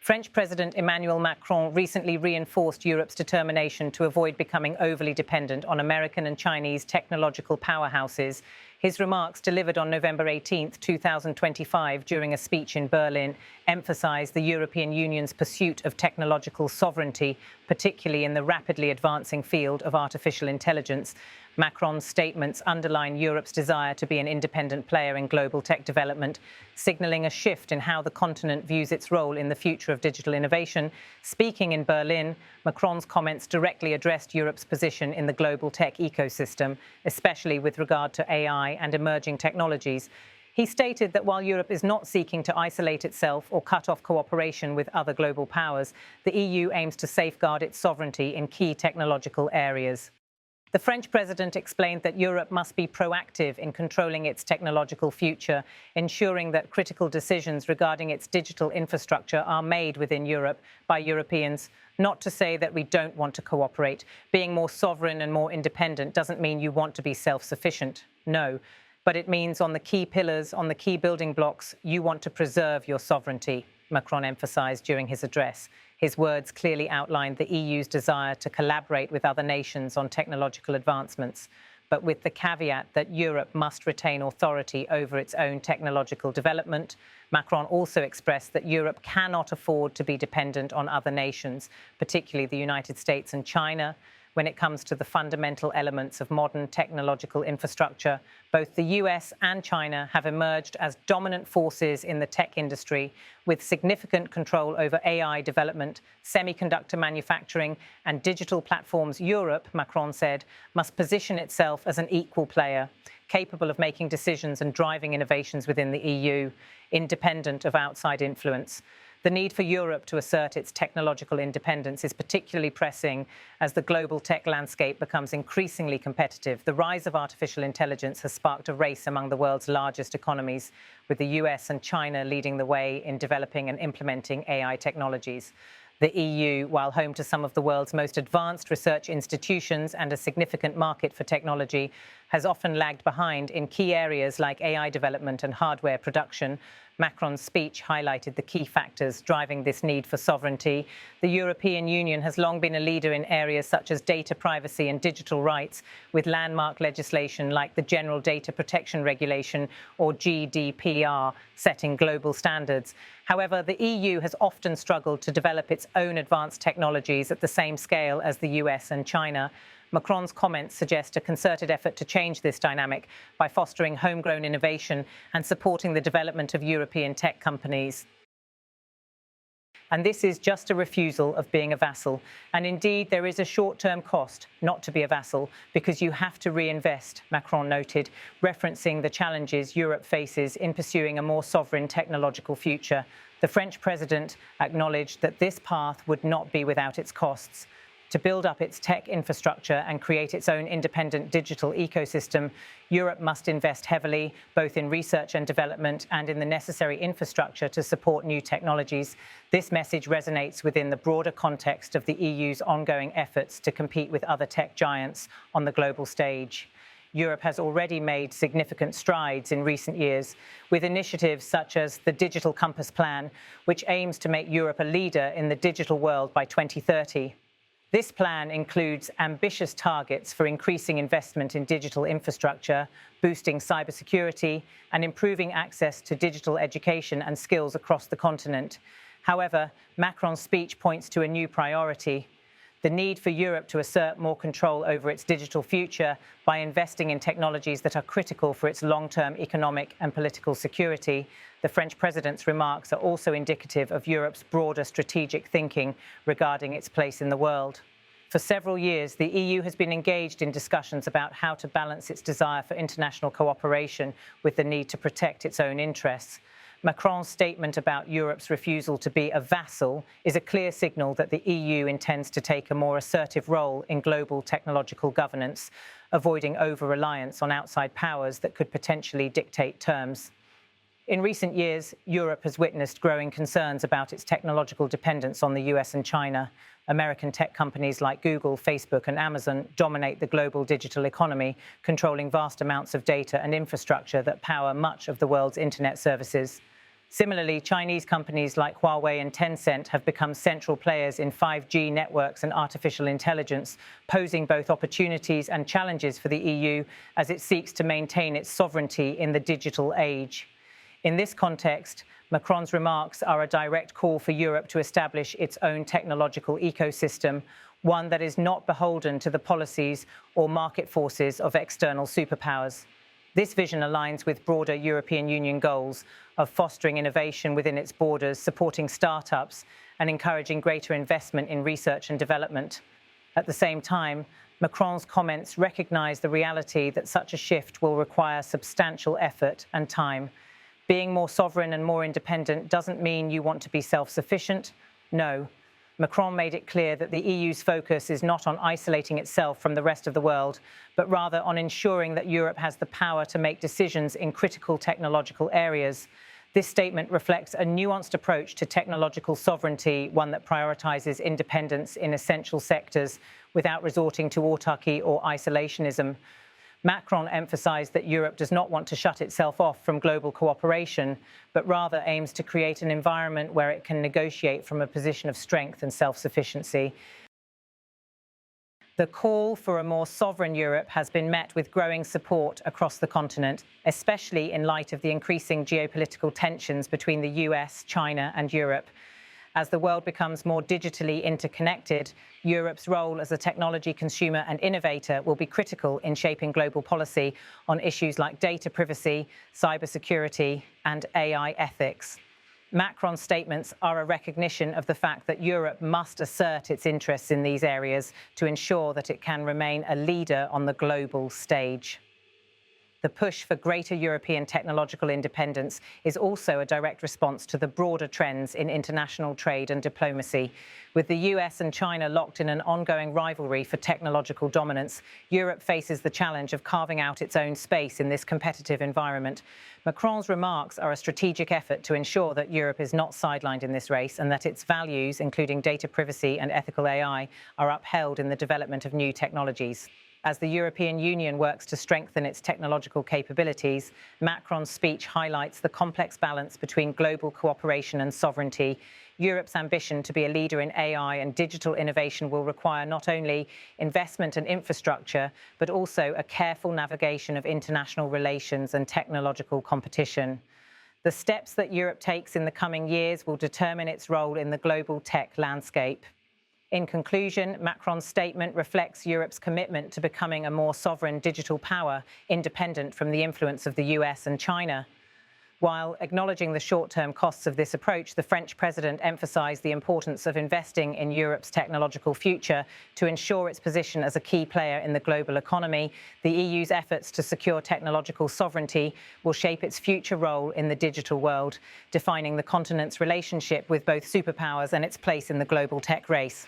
French President Emmanuel Macron recently reinforced Europe's determination to avoid becoming overly dependent on American and Chinese technological powerhouses. His remarks, delivered on November 18, 2025, during a speech in Berlin, emphasized the European Union's pursuit of technological sovereignty, particularly in the rapidly advancing field of artificial intelligence. Macron's statements underline Europe's desire to be an independent player in global tech development, signaling a shift in how the continent views its role in the future of digital innovation. Speaking in Berlin, Macron's comments directly addressed Europe's position in the global tech ecosystem, especially with regard to AI and emerging technologies. He stated that while Europe is not seeking to isolate itself or cut off cooperation with other global powers, the EU aims to safeguard its sovereignty in key technological areas. The French president explained that Europe must be proactive in controlling its technological future, ensuring that critical decisions regarding its digital infrastructure are made within Europe by Europeans. Not to say that we don't want to cooperate. Being more sovereign and more independent doesn't mean you want to be self-sufficient. No. But it means on the key pillars, on the key building blocks, you want to preserve your sovereignty, Macron emphasized during his address. His words clearly outlined the EU's desire to collaborate with other nations on technological advancements, but with the caveat that Europe must retain authority over its own technological development. Macron also expressed that Europe cannot afford to be dependent on other nations, particularly the United States and China, when it comes to the fundamental elements of modern technological infrastructure. Both the US and China have emerged as dominant forces in the tech industry, with significant control over AI development, semiconductor manufacturing, and digital platforms. Europe, Macron said, must position itself as an equal player, capable of making decisions and driving innovations within the EU, independent of outside influence. The need for Europe to assert its technological independence is particularly pressing as the global tech landscape becomes increasingly competitive. The rise of artificial intelligence has sparked a race among the world's largest economies, with the US and China leading the way in developing and implementing AI technologies. The EU, while home to some of the world's most advanced research institutions and a significant market for technology, has often lagged behind in key areas like AI development and hardware production. Macron's speech highlighted the key factors driving this need for sovereignty. The European Union has long been a leader in areas such as data privacy and digital rights, with landmark legislation like the General Data Protection Regulation, or GDPR, setting global standards. However, the EU has often struggled to develop its own advanced technologies at the same scale as the US and China. Macron's comments suggest a concerted effort to change this dynamic by fostering homegrown innovation and supporting the development of European tech companies. And this is just a refusal of being a vassal. And indeed, there is a short-term cost not to be a vassal, because you have to reinvest, Macron noted, referencing the challenges Europe faces in pursuing a more sovereign technological future. The French president acknowledged that this path would not be without its costs. To build up its tech infrastructure and create its own independent digital ecosystem, Europe must invest heavily, both in research and development and in the necessary infrastructure to support new technologies. This message resonates within the broader context of the EU's ongoing efforts to compete with other tech giants on the global stage. Europe has already made significant strides in recent years, with initiatives such as the Digital Compass Plan, which aims to make Europe a leader in the digital world by 2030. This plan includes ambitious targets for increasing investment in digital infrastructure, boosting cybersecurity, and improving access to digital education and skills across the continent. However, Macron's speech points to a new priority: the need for Europe to assert more control over its digital future by investing in technologies that are critical for its long-term economic and political security. The French president's remarks are also indicative of Europe's broader strategic thinking regarding its place in the world. For several years, the EU has been engaged in discussions about how to balance its desire for international cooperation with the need to protect its own interests. Macron's statement about Europe's refusal to be a vassal is a clear signal that the EU intends to take a more assertive role in global technological governance, avoiding over-reliance on outside powers that could potentially dictate terms. In recent years, Europe has witnessed growing concerns about its technological dependence on the US and China. American tech companies like Google, Facebook, and Amazon dominate the global digital economy, controlling vast amounts of data and infrastructure that power much of the world's internet services. Similarly, Chinese companies like Huawei and Tencent have become central players in 5G networks and artificial intelligence, posing both opportunities and challenges for the EU as it seeks to maintain its sovereignty in the digital age. In this context, Macron's remarks are a direct call for Europe to establish its own technological ecosystem, one that is not beholden to the policies or market forces of external superpowers. This vision aligns with broader European Union goals of fostering innovation within its borders, supporting startups, and encouraging greater investment in research and development. At the same time, Macron's comments recognise the reality that such a shift will require substantial effort and time. Being more sovereign and more independent doesn't mean you want to be self-sufficient. No. Macron made it clear that the EU's focus is not on isolating itself from the rest of the world, but rather on ensuring that Europe has the power to make decisions in critical technological areas. This statement reflects a nuanced approach to technological sovereignty, one that prioritises independence in essential sectors without resorting to autarky or isolationism. Macron emphasised that Europe does not want to shut itself off from global cooperation, but rather aims to create an environment where it can negotiate from a position of strength and self-sufficiency. The call for a more sovereign Europe has been met with growing support across the continent, especially in light of the increasing geopolitical tensions between the US, China, and Europe. As the world becomes more digitally interconnected, Europe's role as a technology consumer and innovator will be critical in shaping global policy on issues like data privacy, cybersecurity, and AI ethics. Macron's statements are a recognition of the fact that Europe must assert its interests in these areas to ensure that it can remain a leader on the global stage. The push for greater European technological independence is also a direct response to the broader trends in international trade and diplomacy. With the US and China locked in an ongoing rivalry for technological dominance, Europe faces the challenge of carving out its own space in this competitive environment. Macron's remarks are a strategic effort to ensure that Europe is not sidelined in this race and that its values, including data privacy and ethical AI, are upheld in the development of new technologies. As the European Union works to strengthen its technological capabilities, Macron's speech highlights the complex balance between global cooperation and sovereignty. Europe's ambition to be a leader in AI and digital innovation will require not only investment and infrastructure, but also a careful navigation of international relations and technological competition. The steps that Europe takes in the coming years will determine its role in the global tech landscape. In conclusion, Macron's statement reflects Europe's commitment to becoming a more sovereign digital power, independent from the influence of the US and China. While acknowledging the short-term costs of this approach, the French president emphasised the importance of investing in Europe's technological future to ensure its position as a key player in the global economy. The EU's efforts to secure technological sovereignty will shape its future role in the digital world, defining the continent's relationship with both superpowers and its place in the global tech race.